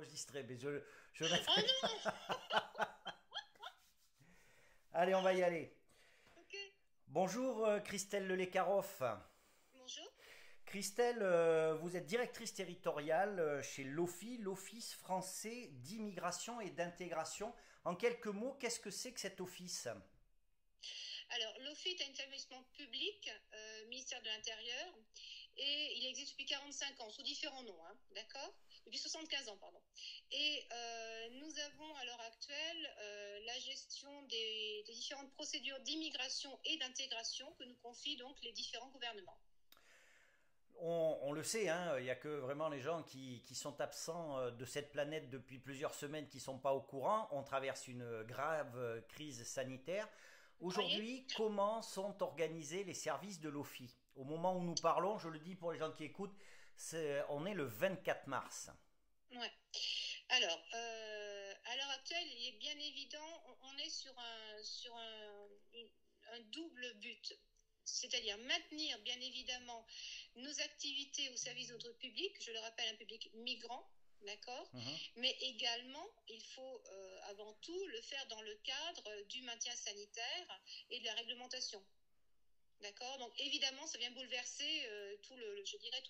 enregistré, mais je Oh resterai. non! Allez, on va y aller. Ok. Bonjour Christelle Lelecaroff. Bonjour. Christelle, vous êtes directrice territoriale chez l'OFI, l'Office français d'immigration et d'intégration. En quelques mots, qu'est-ce que c'est que cet office? Alors, l'OFII est un établissement public, ministère de l'Intérieur, et il existe depuis 45 ans, sous différents noms, hein, d'accord? Depuis 75 ans, pardon. Et nous avons à l'heure actuelle la gestion des différentes procédures d'immigration et d'intégration que nous confient donc les différents gouvernements. On le sait, hein, il n'y a que vraiment les gens qui sont absents de cette planète depuis plusieurs semaines qui ne sont pas au courant. On traverse une grave crise sanitaire. Vous croyez? Aujourd'hui, comment sont organisés les services de l'OFI? Au moment où nous parlons, je le dis pour les gens qui écoutent, on est le 24 mars. Ouais. Alors, à l'heure actuelle, il est bien évident, on est sur un double but. C'est-à-dire maintenir bien évidemment nos activités au service de notre public, je le rappelle, un public migrant, d'accord, Mhm. mais également il faut avant tout le faire dans le cadre du maintien sanitaire et de la réglementation, d'accord. Donc évidemment, ça vient bouleverser je dirais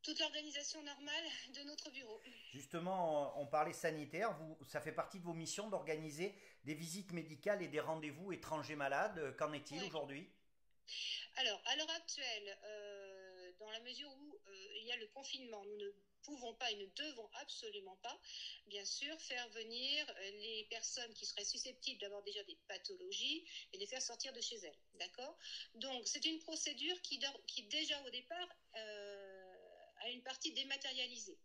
toute l'organisation normale de notre bureau. Justement, on parlait sanitaire. Ça fait partie de vos missions d'organiser des visites médicales et des rendez-vous étrangers malades. Qu'en est-il Ouais. aujourd'hui? Alors, à l'heure actuelle, dans la mesure où il y a le confinement, nous ne pouvons pas et ne devons absolument pas, bien sûr, faire venir les personnes qui seraient susceptibles d'avoir déjà des pathologies et les faire sortir de chez elles. D'accord? Donc, c'est une procédure qui déjà au départ, a une partie dématérialisée.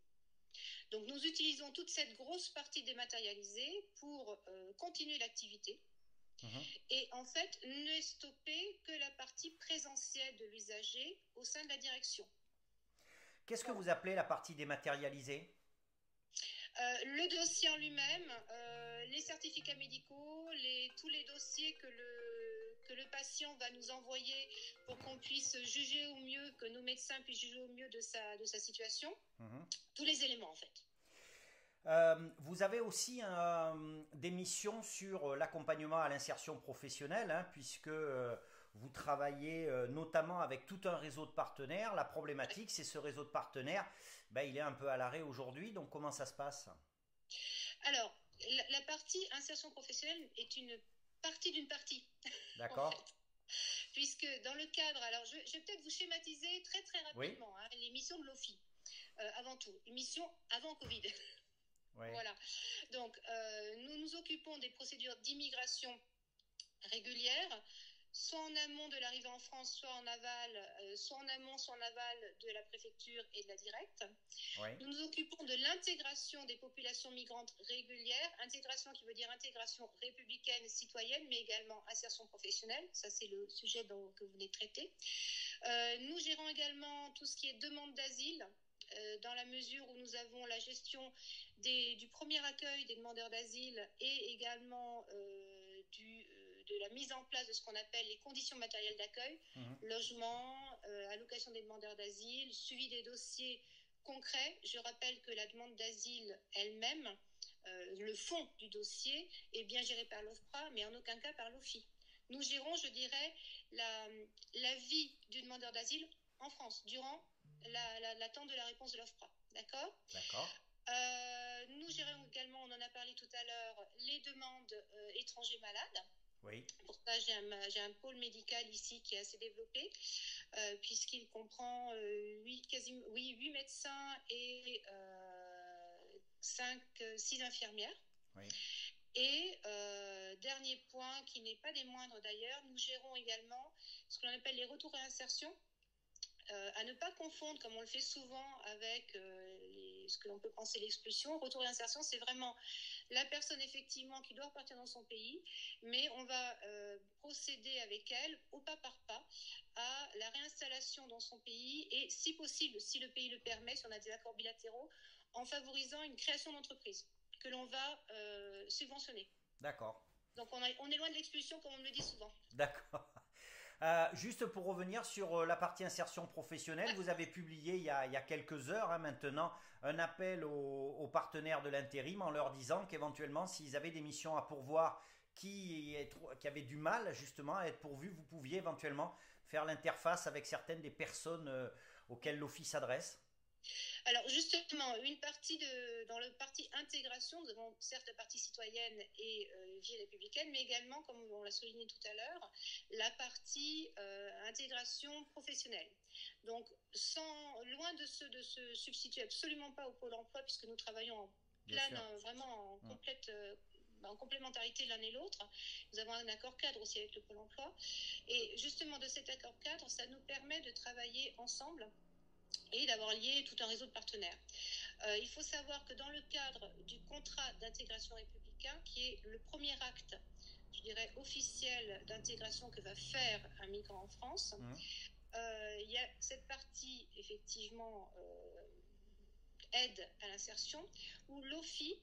Donc, nous utilisons toute cette grosse partie dématérialisée pour continuer l'activité Mhm. et en fait ne stopper que la partie présentielle de l'usager au sein de la direction. Qu'est-ce que Voilà. vous appelez la partie dématérialisée? Le dossier en lui-même, les certificats médicaux, tous les dossiers que le patient va nous envoyer pour qu'on puisse juger au mieux, que nos médecins puissent juger au mieux de sa situation, Mhm. tous les éléments en fait. Vous avez aussi des missions sur l'accompagnement à l'insertion professionnelle, hein, puisque vous travaillez notamment avec tout un réseau de partenaires. La problématique, c'est ce réseau de partenaires, ben, il est un peu à l'arrêt aujourd'hui, donc comment ça se passe? Alors, la partie insertion professionnelle est une partie d'une partie en D'accord? fait. Puisque dans le cadre, alors je vais peut-être vous schématiser très très Oui? rapidement hein, les missions de l'OFI, avant tout, les missions avant Covid. Oui. Voilà. Donc, nous nous occupons des procédures d'immigration régulière, soit en amont de l'arrivée en France, soit en aval, soit en amont, soit en aval de la préfecture et de la directe. Oui. Nous nous occupons de l'intégration des populations migrantes régulières, intégration qui veut dire intégration républicaine, citoyenne, mais également insertion professionnelle. Ça, c'est le sujet que vous venez de traiter. Nous gérons également tout ce qui est demande d'asile, dans la mesure où nous avons la gestion du premier accueil des demandeurs d'asile et également de la mise en place de ce qu'on appelle les conditions matérielles d'accueil, Mhm. logement, allocation des demandeurs d'asile, suivi des dossiers concrets. Je rappelle que la demande d'asile elle-même, le fond du dossier, est bien géré par l'OFPRA, mais en aucun cas par l'OFI. Nous gérons, je dirais, la vie du demandeur d'asile en France, durant l'attente de la réponse de l'OFPRA. D'accord. D'accord. Nous gérons également, on en a parlé tout à l'heure, les demandes étrangers malades. Oui. Pour ça, j'ai un pôle médical ici qui est assez développé, puisqu'il comprend 8 médecins et 6 infirmières. Oui. Et dernier point, qui n'est pas des moindres d'ailleurs, nous gérons également ce que l'on appelle les retours et insertions. À ne pas confondre, comme on le fait souvent, avec ce que l'on peut penser l'expulsion. Retour et insertion, c'est vraiment la personne effectivement qui doit repartir dans son pays, mais on va procéder avec elle, au pas par pas, à la réinstallation dans son pays et, si possible, si le pays le permet, si on a des accords bilatéraux, en favorisant une création d'entreprise que l'on va subventionner. D'accord. Donc on est loin de l'expulsion, comme on me le dit souvent. D'accord. Juste pour revenir sur la partie insertion professionnelle, vous avez publié il y a quelques heures maintenant un appel aux partenaires de l'intérim en leur disant qu'éventuellement s'ils avaient des missions à pourvoir qui avaient du mal justement à être pourvues, vous pouviez éventuellement faire l'interface avec certaines des personnes auxquelles l'Office s'adresse. Alors justement, dans le parti intégration, nous avons certes la partie citoyenne et vie républicaine, mais également, comme on l'a souligné tout à l'heure, la partie intégration professionnelle. Donc, loin de se substituer absolument pas au Pôle emploi, puisque nous travaillons en vraiment en complète en complémentarité l'un et l'autre. Nous avons un accord cadre aussi avec le Pôle emploi. Et justement, de cet accord cadre, ça nous permet de travailler ensemble et d'avoir lié tout un réseau de partenaires. Il faut savoir que dans le cadre du contrat d'intégration républicain, qui est le premier acte, je dirais, officiel d'intégration que va faire un migrant en France, il y a cette partie, effectivement, aide à l'insertion, où l'OFI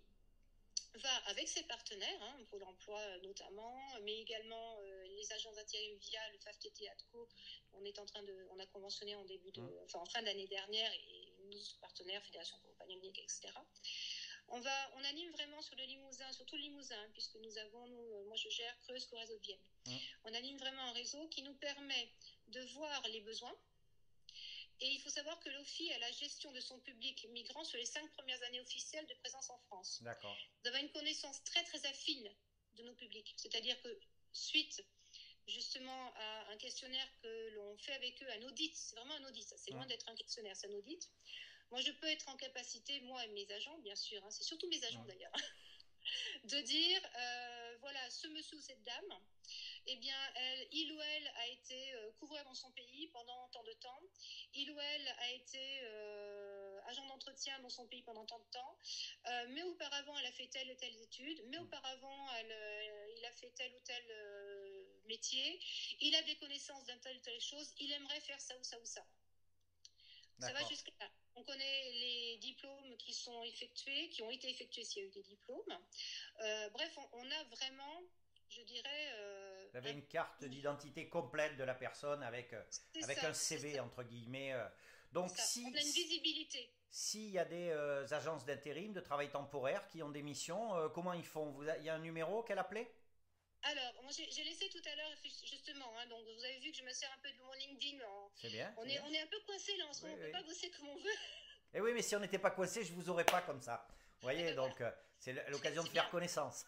va avec ses partenaires, Pôle emploi notamment, mais également les agences d'intérim via le FAFTT ADCO. On a conventionné en fin d'année dernière, et nos partenaires, Fédération Compagnonique, etc. On anime vraiment sur le Limousin, surtout le Limousin, puisque moi je gère Creuse, Corrèze, Haute-Vienne. On anime vraiment un réseau qui nous permet de voir les besoins. Et il faut savoir que l'OFI a la gestion de son public migrant sur les 5 premières années officielles de présence en France. D'accord. Nous avons une connaissance très très affine de nos publics. C'est-à-dire que suite justement à un questionnaire que l'on fait avec eux, un audit, c'est vraiment un audit, c'est loin d'être un questionnaire, c'est un audit. Moi je peux être en capacité, moi et mes agents bien sûr, c'est surtout mes agents d'ailleurs, de dire voilà, ce monsieur ou cette dame, eh bien, il ou elle a été couvreur dans son pays pendant tant de temps. Il ou elle a été agent d'entretien dans son pays pendant tant de temps. Mais auparavant, elle a fait telle et telle étude. Mais auparavant, il a fait tel ou tel métier. Il a des connaissances d'un tel ou telle chose. Il aimerait faire ça ou ça ou ça. Ça va jusqu'à là. On connaît les diplômes qui sont effectués, qui ont été effectués s'il y a eu des diplômes. Bref, on a vraiment, je dirais... Vous avez une carte d'identité complète de la personne avec un CV, entre guillemets. Donc, on a une visibilité. S'il y a des agences d'intérim, de travail temporaire qui ont des missions, comment ils font? Il y a un numéro qu'elle appelait? Alors, moi j'ai laissé tout à l'heure, justement, donc vous avez vu que je me sers un peu de mon LinkedIn. C'est bien. On est un peu coincé là en ce moment, on ne peut pas bosser comme on veut. Et oui, mais si on n'était pas coincé, je ne vous aurais pas comme ça. Vous voyez, donc c'est l'occasion de faire connaissance.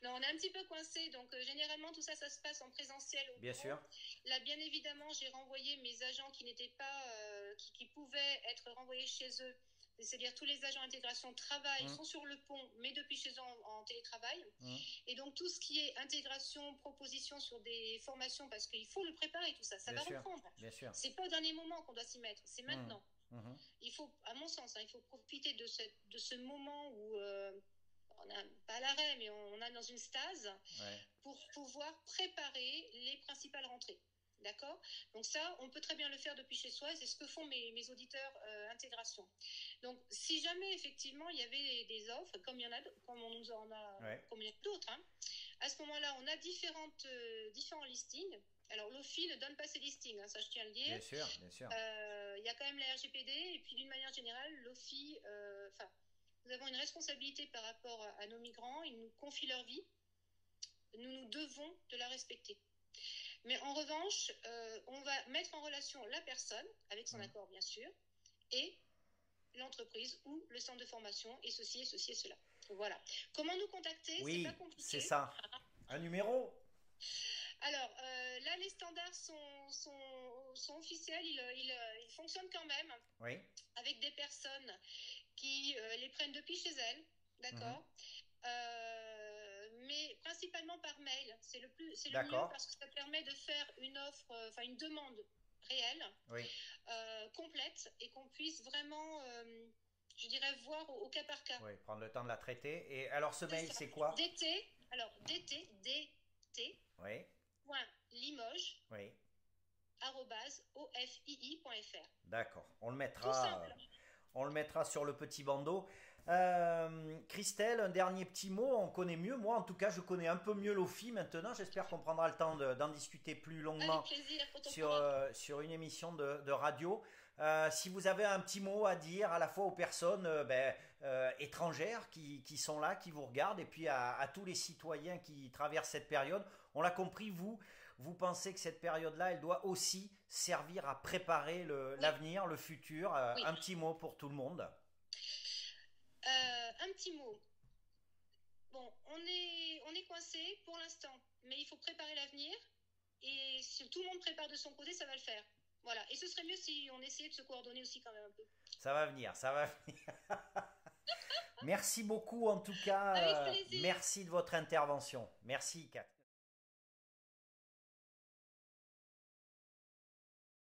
Non, on est un petit peu coincé, donc généralement tout ça se passe en présentiel. Bien sûr. Là, bien évidemment, j'ai renvoyé mes agents qui n'étaient pas, qui pouvaient être renvoyés chez eux. C'est-à-dire tous les agents d'intégration travaillent, sont sur le pont, mais depuis chez eux en télétravail. Et donc tout ce qui est intégration, proposition sur des formations, parce qu'il faut le préparer, tout ça, ça va reprendre. Bien sûr. C'est pas au dernier moment qu'on doit s'y mettre, c'est maintenant. Il faut, à mon sens, il faut profiter de ce moment où on n'a pas l'arrêt, mais on est dans une stase pour pouvoir préparer les principales rentrées. D'accord? Donc ça, on peut très bien le faire depuis chez soi, et c'est ce que font mes auditeurs intégration. Donc, si jamais, effectivement, il y avait des offres, comme il y en a, comme on nous en a, comme il y en a d'autres, à ce moment-là, on a différents listings. Alors, l'OFI ne donne pas ses listings, ça je tiens à le dire. Bien sûr, bien sûr. Il y a quand même la RGPD, et puis d'une manière générale, l'OFI, nous avons une responsabilité par rapport à nos migrants, ils nous confient leur vie, nous devons de la respecter. Mais en revanche, on va mettre en relation la personne, avec son accord bien sûr, et l'entreprise ou le centre de formation, et ceci et cela. Voilà. Comment nous contacter? Oui, c'est pas compliqué. C'est ça. Un numéro? Alors, là, les standards sont officiels, ils fonctionnent quand même, avec des personnes qui les prennent depuis chez elles, d'accord? Mais principalement par mail, c'est le mieux, parce que ça permet de faire une offre, une demande réelle, complète, et qu'on puisse vraiment, je dirais, voir au cas par cas. Oui, prendre le temps de la traiter. Et alors, ce mail, c'est quoi? DT. Oui. Limoges. Oui. @ofii.fr. D'accord. On le Tout simple. mettra sur le petit bandeau. Christelle, un dernier petit mot. On connaît mieux, moi en tout cas, je connais un peu mieux l'OFI maintenant. J'espère qu'on prendra le temps d'en discuter plus longuement Avec plaisir, quand on sur, pourra. sur une émission de radio. Si vous avez un petit mot à dire à la fois aux personnes étrangères qui sont là, qui vous regardent, et puis à tous les citoyens qui traversent cette période, on l'a compris, vous pensez que cette période-là, elle doit aussi servir à préparer Oui, l'avenir, le futur. oui. Un petit mot pour tout le monde. Un petit mot. Bon, on est coincé pour l'instant, mais il faut préparer l'avenir. Et si tout le monde prépare de son côté, ça va le faire. Voilà. Et ce serait mieux si on essayait de se coordonner aussi quand même un peu. Ça va venir, ça va venir. Merci beaucoup en tout cas. Avec plaisir. Merci de votre intervention. Merci, Kat.